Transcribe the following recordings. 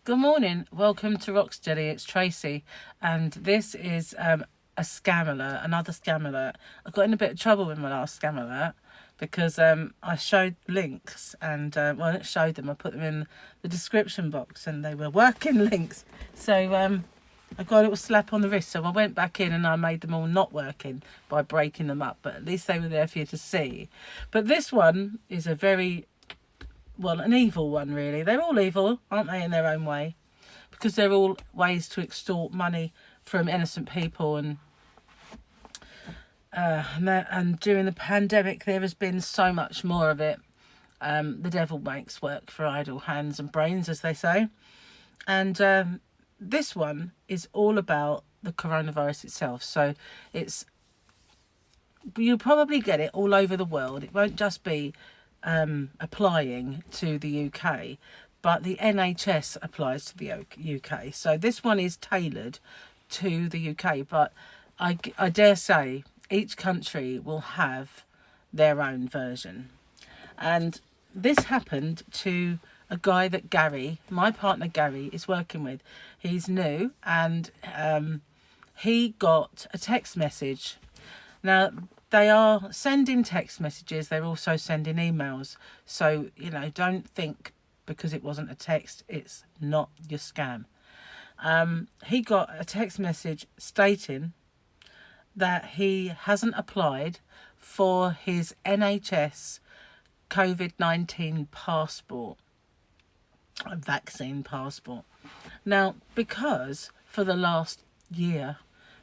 Good morning, welcome to Rocksteady, it's Tracy, and this is a scam alert, another scam alert. I got in a bit of trouble with my last scam alert because I showed links and, well, I didn't show them, I put them in the description box and they were working links. So I got a little slap on the wrist, so I went back in and I made them all not working by breaking them up, but at least they were there for you to see. But this one is a very... well, an evil one, really. They're all evil, aren't they, in their own way? Because they're all ways to extort money from innocent people. And during the pandemic, there has been so much more of it. The devil makes work for idle hands and brains, as they say. And this one is all about the coronavirus itself. So you'll probably get it all over the world. It won't just be applying to the UK, but the NHS applies to the UK. So this one is tailored to the UK, but I dare say each country will have their own version. And this happened to a guy that Gary, my partner Gary, is working with. He's new, and he got a text message. Now, they are sending text messages. They're also sending emails. So, don't think because it wasn't a text, it's not your scam. He got a text message stating that he hasn't applied for his NHS COVID-19 passport, a vaccine passport. Now, because for the last year,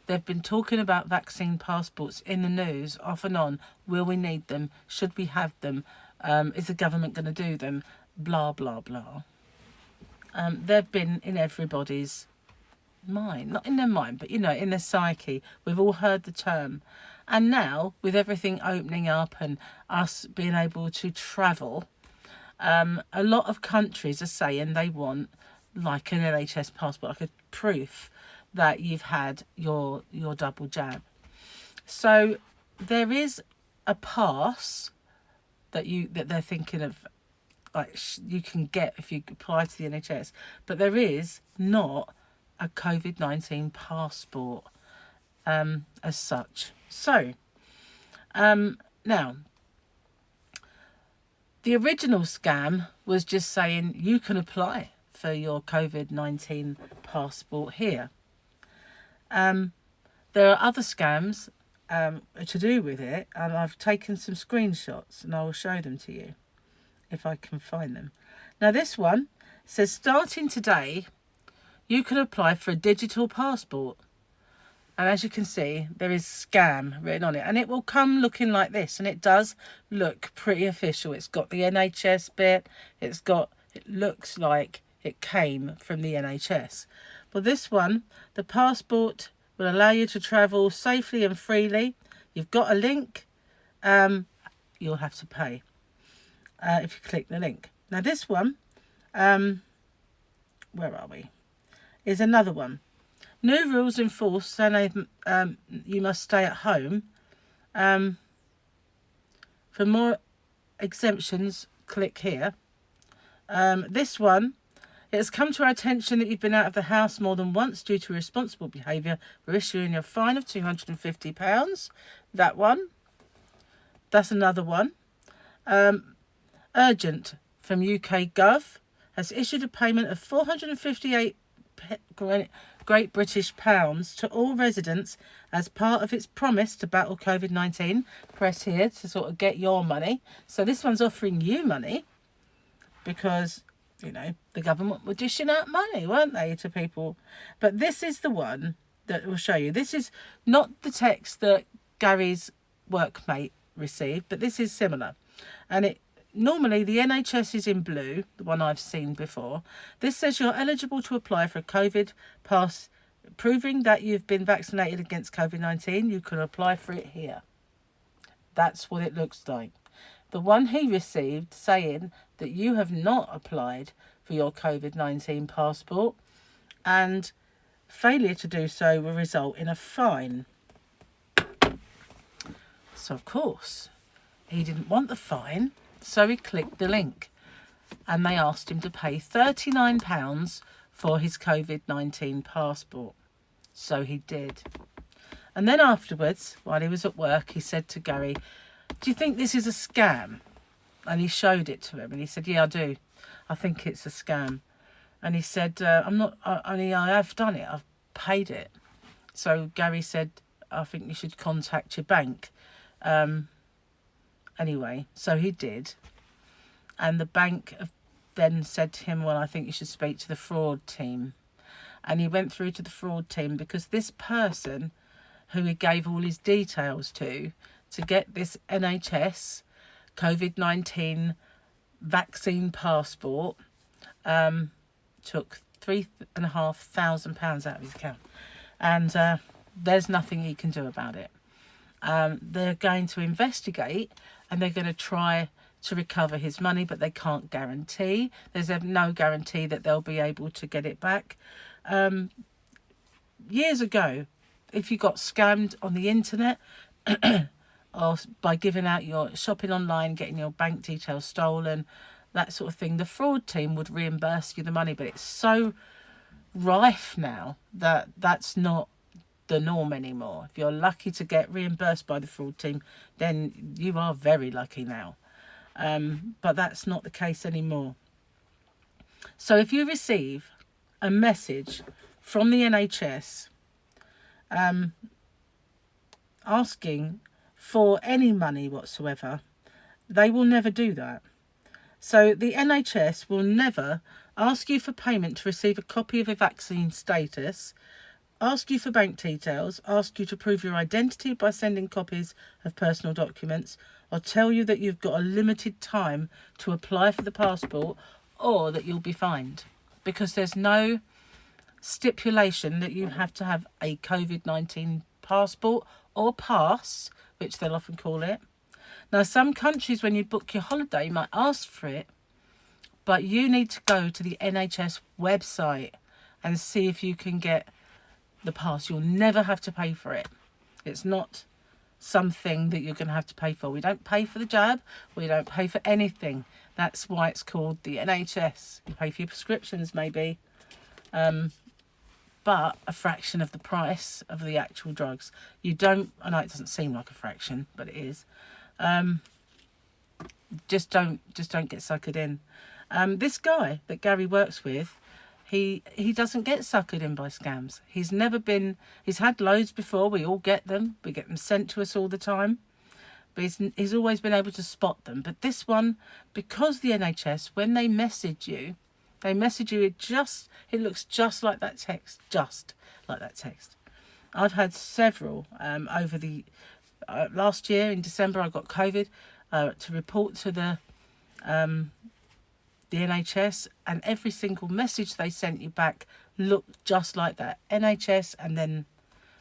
they've been talking about vaccine passports in the news off and on. Will we need them? Should we have them? Is the government going to do them? Blah, blah, blah. They've been in everybody's mind. Not in their mind, but, in their psyche. We've all heard the term. And now, with everything opening up and us being able to travel, a lot of countries are saying they want like an NHS passport, like a proof that you've had your double jab. So there is a pass that they're thinking of, like, you can get if you apply to the NHS, but there is not a COVID-19 passport as such. So now the original scam was just saying you can apply for your COVID-19 passport here. There are other scams to do with it, and I've taken some screenshots and I will show them to you if I can find them. Now, this one says, starting today, you can apply for a digital passport. And as you can see, there is scam written on it, and it will come looking like this, and it does look pretty official. It's got the NHS bit. It looks like it came from the NHS. But this one, the passport will allow you to travel safely and freely. You've got a link. You'll have to pay if you click the link. Now this one, where are we? Is another one. New rules enforced, so you must stay at home. For more exemptions, click here. This one, it has come to our attention that you've been out of the house more than once due to irresponsible behaviour. We're issuing you a fine of £250. That one. That's another one. Urgent from UK Gov has issued a payment of 458 Great British pounds to all residents as part of its promise to battle COVID-19. Press here to sort of get your money. So this one's offering you money because, the government were dishing out money, weren't they, to people? But this is the one that will show you. This is not the text that Gary's workmate received, but this is similar. And normally the NHS is in blue, the one I've seen before. This says you're eligible to apply for a COVID pass, proving that you've been vaccinated against COVID-19. You can apply for it here. That's what it looks like. The one he received saying that you have not applied for your COVID-19 passport, and failure to do so will result in a fine. So, of course, he didn't want the fine, so he clicked the link. And they asked him to pay £39 for his COVID-19 passport. So he did. And then afterwards, while he was at work, he said to Gary, "Do you think this is a scam?" And he showed it to him, and he said, "Yeah, I do. I think it's a scam." And he said, "I'm not. I have done it. I've paid it." So Gary said, "I think you should contact your bank." Anyway, so he did, and the bank then said to him, "Well, I think you should speak to the fraud team." And he went through to the fraud team because this person who he gave all his details to get this NHS COVID-19 vaccine passport took £3,500 out of his account, and there's nothing he can do about it. They're going to investigate, and they're going to try to recover his money, but they can't guarantee. There's no guarantee that they'll be able to get it back. Years ago, if you got scammed on the internet or by giving out your shopping online, getting your bank details stolen, that sort of thing, the fraud team would reimburse you the money. But it's so rife now that that's not the norm anymore. If you're lucky to get reimbursed by the fraud team, then you are very lucky now. But that's not the case anymore. So if you receive a message from the NHS asking for any money whatsoever, they will never do that. So the NHS will never ask you for payment to receive a copy of a vaccine status, ask you for bank details, ask you to prove your identity by sending copies of personal documents, or tell you that you've got a limited time to apply for the passport or that you'll be fined, because there's no stipulation that you have to have a COVID-19 passport or pass, which they'll often call it. Now, some countries, when you book your holiday, might ask for it, but you need to go to the NHS website and see if you can get the pass. You'll never have to pay for it. It's not something that you're going to have to pay for. We don't pay for the jab. We don't pay for anything. That's why it's called the NHS. You pay for your prescriptions, maybe, but a fraction of the price of the actual drugs. You don't, I know it doesn't seem like a fraction, but it is. Just don't get suckered in. This guy that Gary works with, he doesn't get suckered in by scams. He's had loads before. We all get them. We get them sent to us all the time. But he's always been able to spot them. But this one, because the NHS, when they message you, it looks just like that text. Just like that text. I've had several over the last year in December. I got COVID to report to the NHS, and every single message they sent you back looked just like that. NHS, and then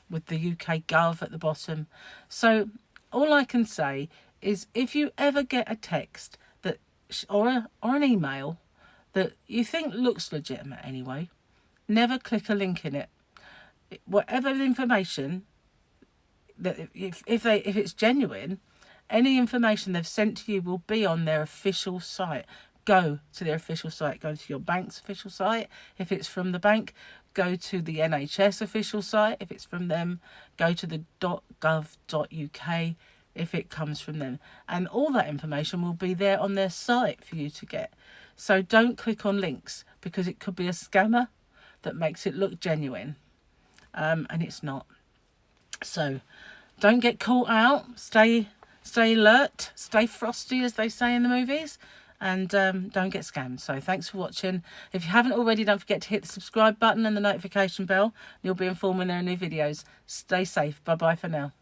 with the UK Gov at the bottom. So all I can say is, if you ever get a text that or an email that you think looks legitimate anyway, never click a link in it. Whatever the information, that if it's genuine, any information they've sent to you will be on their official site. Go to their official site. Go to your bank's official site. If it's from the bank, go to the NHS official site. If it's from them, go to the .gov.uk if it comes from them. And all that information will be there on their site for you to get. So don't click on links, because it could be a scammer that makes it look genuine. And it's not. So don't get caught out. Stay alert. Stay frosty, as they say in the movies. And don't get scammed. So thanks for watching. If you haven't already, don't forget to hit the subscribe button and the notification bell. You'll be informed when there are new videos. Stay safe. Bye-bye for now.